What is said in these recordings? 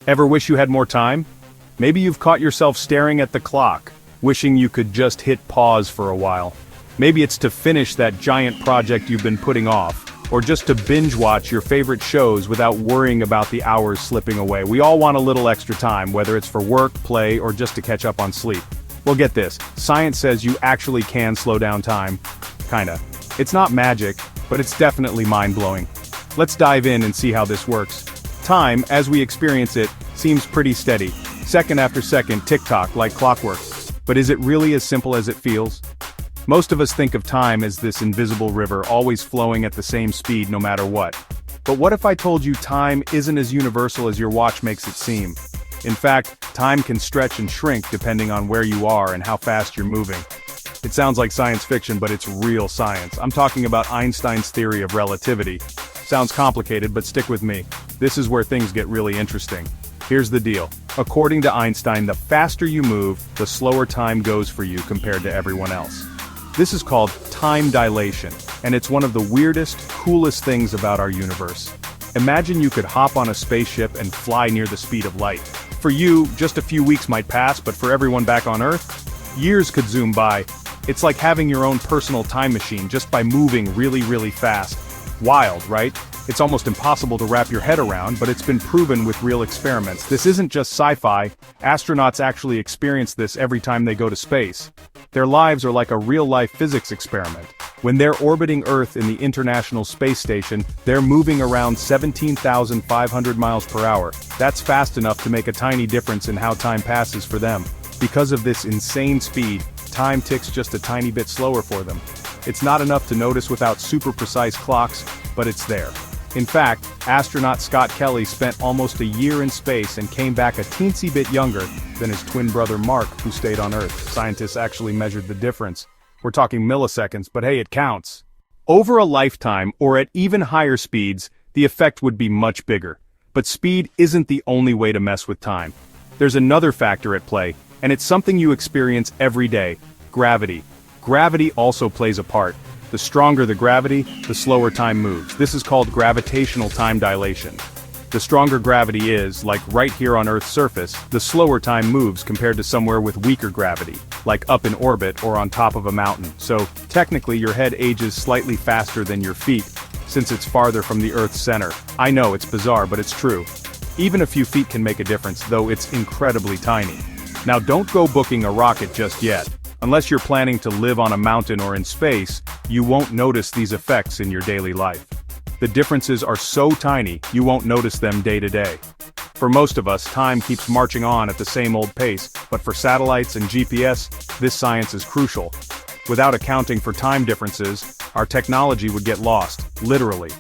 Ever wish you had more time? Maybe you've caught yourself staring at the clock, wishing you could just hit pause for a while. Maybe it's to finish that giant project you've been putting off, or just to binge watch your favorite shows without worrying about the hours slipping away. We all want a little extra time, whether it's for work, play, or just to catch up on sleep. Well, get this, science says you actually can slow down time. Kinda. It's not magic, but it's definitely mind-blowing. Let's dive in and see how this works. Time, as we experience it, seems pretty steady. Second after second, tick-tock like clockwork. But is it really as simple as it feels? Most of us think of time as this invisible river always flowing at the same speed no matter what. But what if I told you time isn't as universal as your watch makes it seem? In fact, time can stretch and shrink depending on where you are and how fast you're moving. It sounds like science fiction, but it's real science. I'm talking about Einstein's theory of relativity. Sounds complicated, but stick with me. This is where things get really interesting. Here's the deal. According to Einstein, the faster you move, the slower time goes for you compared to everyone else. This is called time dilation, and it's one of the weirdest, coolest things about our universe. Imagine you could hop on a spaceship and fly near the speed of light. For you, just a few weeks might pass, but for everyone back on Earth, years could zoom by. It's like having your own personal time machine just by moving really, really fast. Wild, right? It's almost impossible to wrap your head around, but it's been proven with real experiments. This isn't just sci-fi. Astronauts actually experience this every time they go to space. Their lives are like a real-life physics experiment. When they're orbiting Earth in the International Space Station, they're moving around 17,500 miles per hour. That's fast enough to make a tiny difference in how time passes for them. Because of this insane speed, time ticks just a tiny bit slower for them. It's not enough to notice without super precise clocks, but it's there. In fact, astronaut Scott Kelly spent almost a year in space and came back a teensy bit younger than his twin brother Mark, who stayed on Earth. Scientists actually measured the difference. We're talking milliseconds, but hey, it counts. Over a lifetime, or at even higher speeds, the effect would be much bigger. But speed isn't the only way to mess with time. There's another factor at play, and it's something you experience every day: gravity. Gravity also plays a part. The stronger the gravity, the slower time moves. This is called gravitational time dilation. The stronger gravity is, like right here on Earth's surface, the slower time moves compared to somewhere with weaker gravity, like up in orbit or on top of a mountain. So, technically your head ages slightly faster than your feet, since it's farther from the Earth's center. I know, it's bizarre, but it's true. Even a few feet can make a difference, though it's incredibly tiny. Now don't go booking a rocket just yet. Unless you're planning to live on a mountain or in space, you won't notice these effects in your daily life. The differences are so tiny, you won't notice them day to day. For most of us, time keeps marching on at the same old pace, but for satellites and GPS, this science is crucial. Without accounting for time differences, our technology would get lost, literally.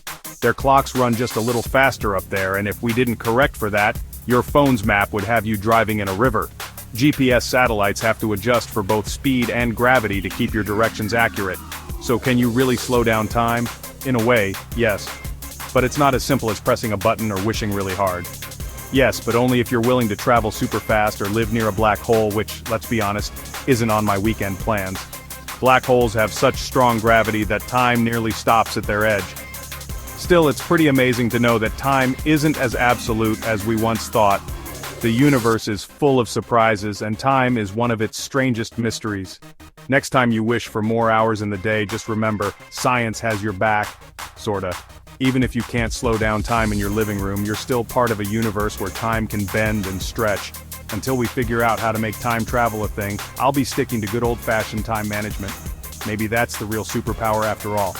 Their clocks run just a little faster up there, and if we didn't correct for that, your phone's map would have you driving in a river. GPS satellites have to adjust for both speed and gravity to keep your directions accurate. So can you really slow down time? In a way, yes. But it's not as simple as pressing a button or wishing really hard. Yes, but only if you're willing to travel super fast or live near a black hole, which, let's be honest, isn't on my weekend plans. Black holes have such strong gravity that time nearly stops at their edge. Still, it's pretty amazing to know that time isn't as absolute as we once thought. The universe is full of surprises, and time is one of its strangest mysteries. Next time you wish for more hours in the day, just remember, science has your back. Sorta. Even if you can't slow down time in your living room, you're still part of a universe where time can bend and stretch. Until we figure out how to make time travel a thing, I'll be sticking to good old-fashioned time management. Maybe that's the real superpower after all.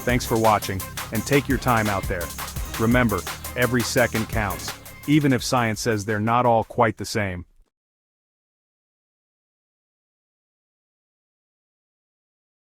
Thanks for watching, and take your time out there. Remember, every second counts. Even if science says they're not all quite the same.